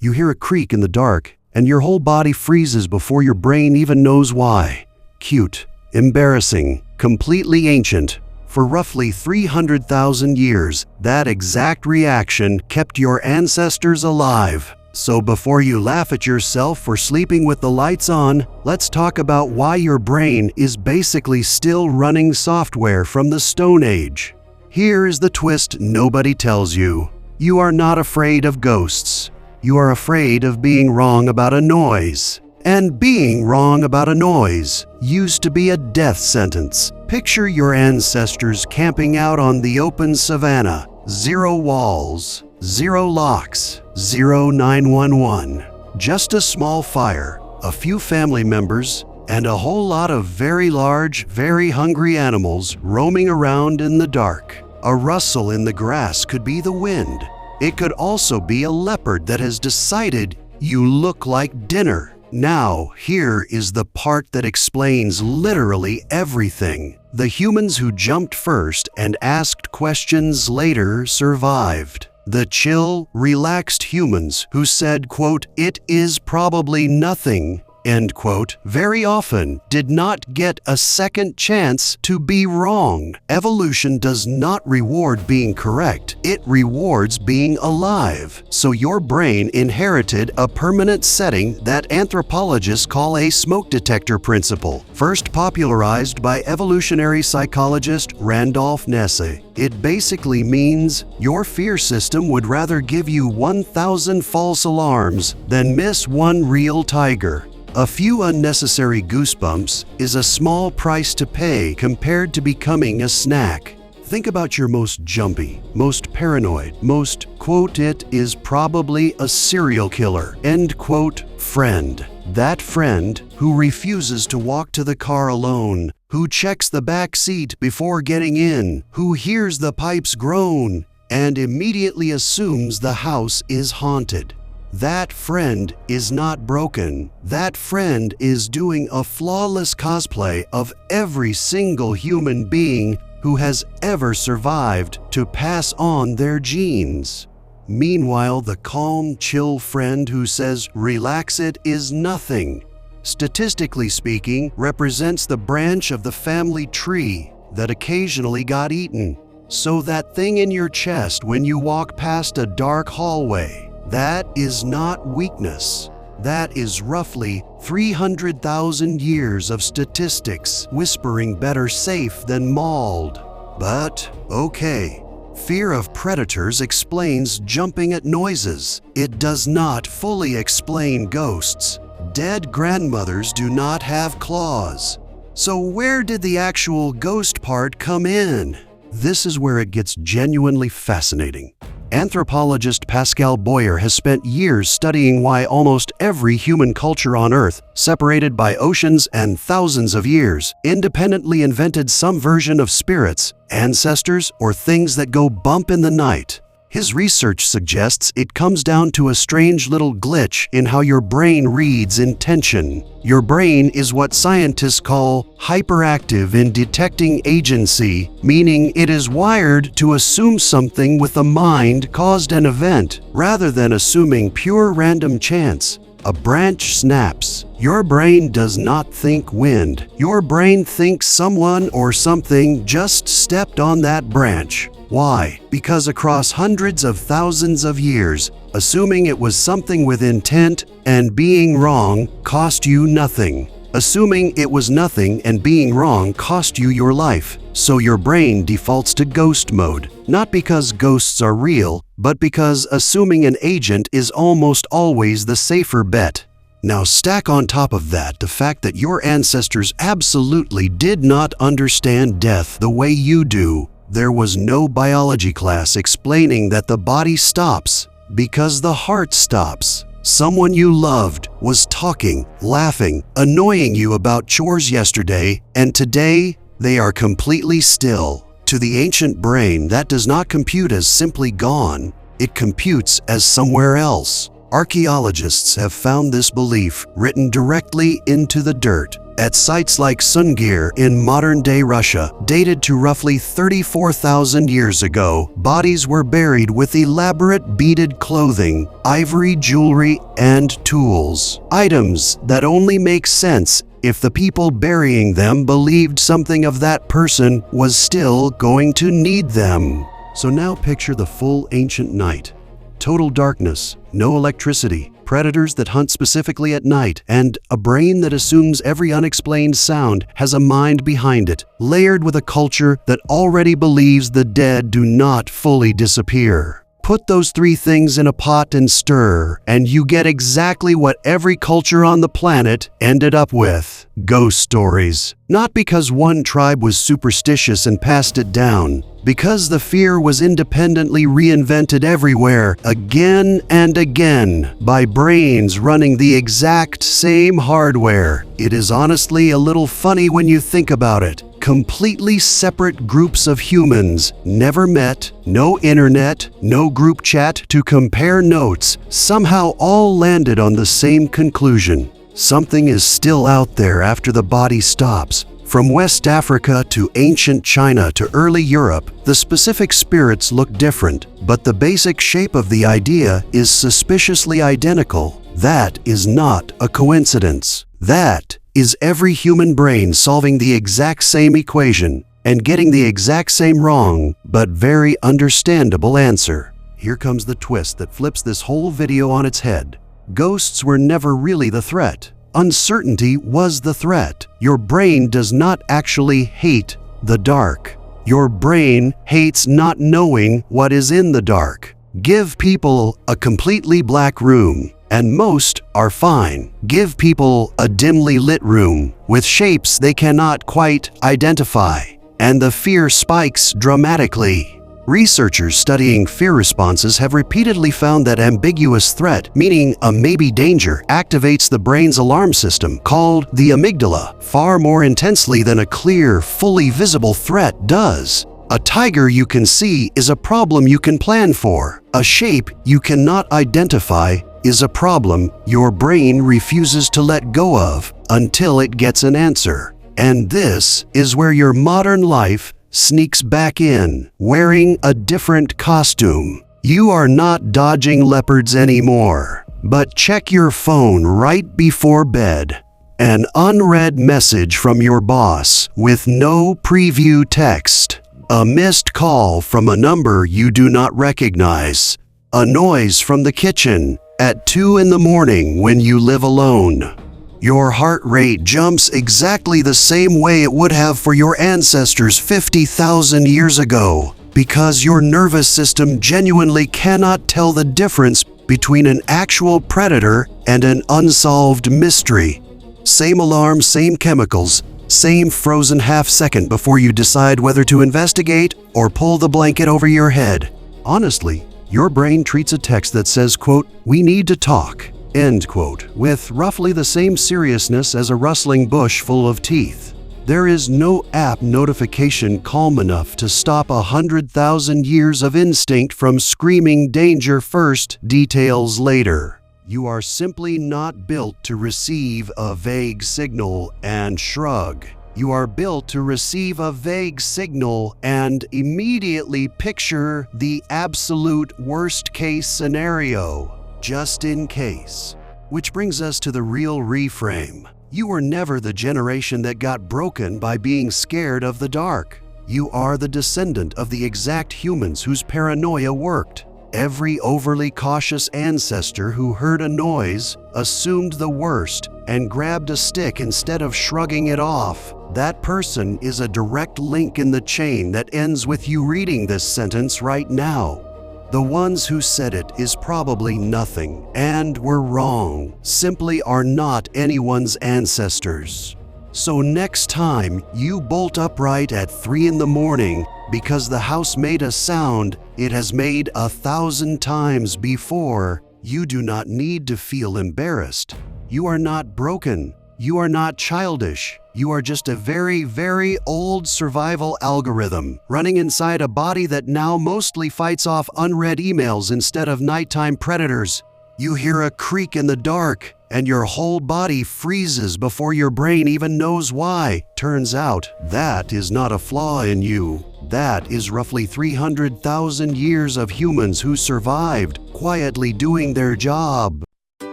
You hear a creak in the dark, and your whole body freezes before your brain even knows why. Cute, embarrassing, completely ancient. For roughly 300,000 years, that exact reaction kept your ancestors alive. So before you laugh at yourself for sleeping with the lights on, let's talk about why your brain is basically still running software from the Stone Age. Here is the twist nobody tells you. You are not afraid of ghosts. You are afraid of being wrong about a noise. And being wrong about a noise used to be a death sentence. Picture your ancestors camping out on the open savanna. Zero walls, zero locks, zero 911. Just a small fire, a few family members, and a whole lot of very large, very hungry animals roaming around in the dark. A rustle in the grass could be the wind. It could also be a leopard that has decided you look like dinner. Now, here is the part that explains literally everything. The humans who jumped first and asked questions later survived. The chill, relaxed humans who said, quote, "It is probably nothing," end quote, very often did not get a second chance to be wrong. Evolution does not reward being correct, it rewards being alive. So your brain inherited a permanent setting that anthropologists call a smoke detector principle, first popularized by evolutionary psychologist Randolph Nesse. It basically means your fear system would rather give you 1,000 false alarms than miss one real tiger. A few unnecessary goosebumps is a small price to pay compared to becoming a snack. Think about your most jumpy, most paranoid, most, quote, "it is probably a serial killer," end quote, friend. That friend who refuses to walk to the car alone, who checks the back seat before getting in, who hears the pipes groan, and immediately assumes the house is haunted. That friend is not broken. That friend is doing a flawless cosplay of every single human being who has ever survived to pass on their genes. Meanwhile, the calm, chill friend who says, "Relax, it is nothing," statistically speaking, represents the branch of the family tree that occasionally got eaten. So that thing in your chest when you walk past a dark hallway, that is not weakness. That is roughly 300,000 years of statistics whispering better safe than mauled. But, okay, fear of predators explains jumping at noises. It does not fully explain ghosts. Dead grandmothers do not have claws. So where did the actual ghost part come in? This is where it gets genuinely fascinating. Anthropologist Pascal Boyer has spent years studying why almost every human culture on Earth, separated by oceans and thousands of years, independently invented some version of spirits, ancestors, or things that go bump in the night. His research suggests it comes down to a strange little glitch in how your brain reads intention. Your brain is what scientists call hyperactive in detecting agency, meaning it is wired to assume something with the mind caused an event, rather than assuming pure random chance. A branch snaps. Your brain does not think wind. Your brain thinks someone or something just stepped on that branch. Why? Because across hundreds of thousands of years, assuming it was something with intent and being wrong cost you nothing. Assuming it was nothing and being wrong cost you your life. So your brain defaults to ghost mode, not because ghosts are real, but because assuming an agent is almost always the safer bet. Now stack on top of that the fact that your ancestors absolutely did not understand death the way you do. There was no biology class explaining that the body stops because the heart stops. Someone you loved was talking, laughing, annoying you about chores yesterday, and today they are completely still. To the ancient brain, that does not compute as simply gone. It computes as somewhere else. Archaeologists have found this belief written directly into the dirt. At sites like Sungir in modern-day Russia, dated to roughly 34,000 years ago, bodies were buried with elaborate beaded clothing, ivory jewelry, and tools. Items that only make sense if the people burying them believed something of that person was still going to need them. So now picture the full ancient night. Total darkness, no electricity, predators that hunt specifically at night, and a brain that assumes every unexplained sound has a mind behind it, layered with a culture that already believes the dead do not fully disappear. Put those three things in a pot and stir, and you get exactly what every culture on the planet ended up with: ghost stories. Not because one tribe was superstitious and passed it down, because the fear was independently reinvented everywhere, again and again, by brains running the exact same hardware. It is honestly a little funny when you think about it. Completely separate groups of humans, never met, no internet, no group chat to compare notes, somehow all landed on the same conclusion. Something is still out there after the body stops. From West Africa to ancient China to early Europe, the specific spirits look different, but the basic shape of the idea is suspiciously identical. That is not a coincidence. That is every human brain solving the exact same equation and getting the exact same wrong, but very understandable answer. Here comes the twist that flips this whole video on its head. Ghosts were never really the threat. Uncertainty was the threat. Your brain does not actually hate the dark. Your brain hates not knowing what is in the dark. Give people a completely black room, and most are fine. Give people a dimly lit room with shapes they cannot quite identify, and the fear spikes dramatically. Researchers studying fear responses have repeatedly found that ambiguous threat, meaning a maybe danger, activates the brain's alarm system, called the amygdala, far more intensely than a clear, fully visible threat does. A tiger you can see is a problem you can plan for. A shape you cannot identify is a problem your brain refuses to let go of until it gets an answer. And this is where your modern life sneaks back in, wearing a different costume. You are not dodging leopards anymore. But check your phone right before bed. An unread message from your boss with no preview text. A missed call from a number you do not recognize. A noise from the kitchen at 2 in the morning when you live alone. Your heart rate jumps exactly the same way it would have for your ancestors 50,000 years ago, because your nervous system genuinely cannot tell the difference between an actual predator and an unsolved mystery. Same alarm, same chemicals, same frozen half-second before you decide whether to investigate or pull the blanket over your head. Honestly, your brain treats a text that says, quote, "We need to talk," end quote, with roughly the same seriousness as a rustling bush full of teeth. There is no app notification calm enough to stop 100,000 years of instinct from screaming danger first, details later. You are simply not built to receive a vague signal and shrug. You are built to receive a vague signal and immediately picture the absolute worst-case scenario, just in case. Which brings us to the real reframe. You were never the generation that got broken by being scared of the dark. You are the descendant of the exact humans whose paranoia worked. Every overly cautious ancestor who heard a noise assumed the worst and grabbed a stick instead of shrugging it off. That person is a direct link in the chain that ends with you reading this sentence right now. The ones who said it is probably nothing and were wrong, simply are not anyone's ancestors. So next time you bolt upright at 3 in the morning because the house made a sound it has made 1,000 times before, you do not need to feel embarrassed. You are not broken. You are not childish. You are just a very, very old survival algorithm running inside a body that now mostly fights off unread emails instead of nighttime predators. You hear a creak in the dark, and your whole body freezes before your brain even knows why. Turns out, that is not a flaw in you. That is roughly 300,000 years of humans who survived, quietly doing their job.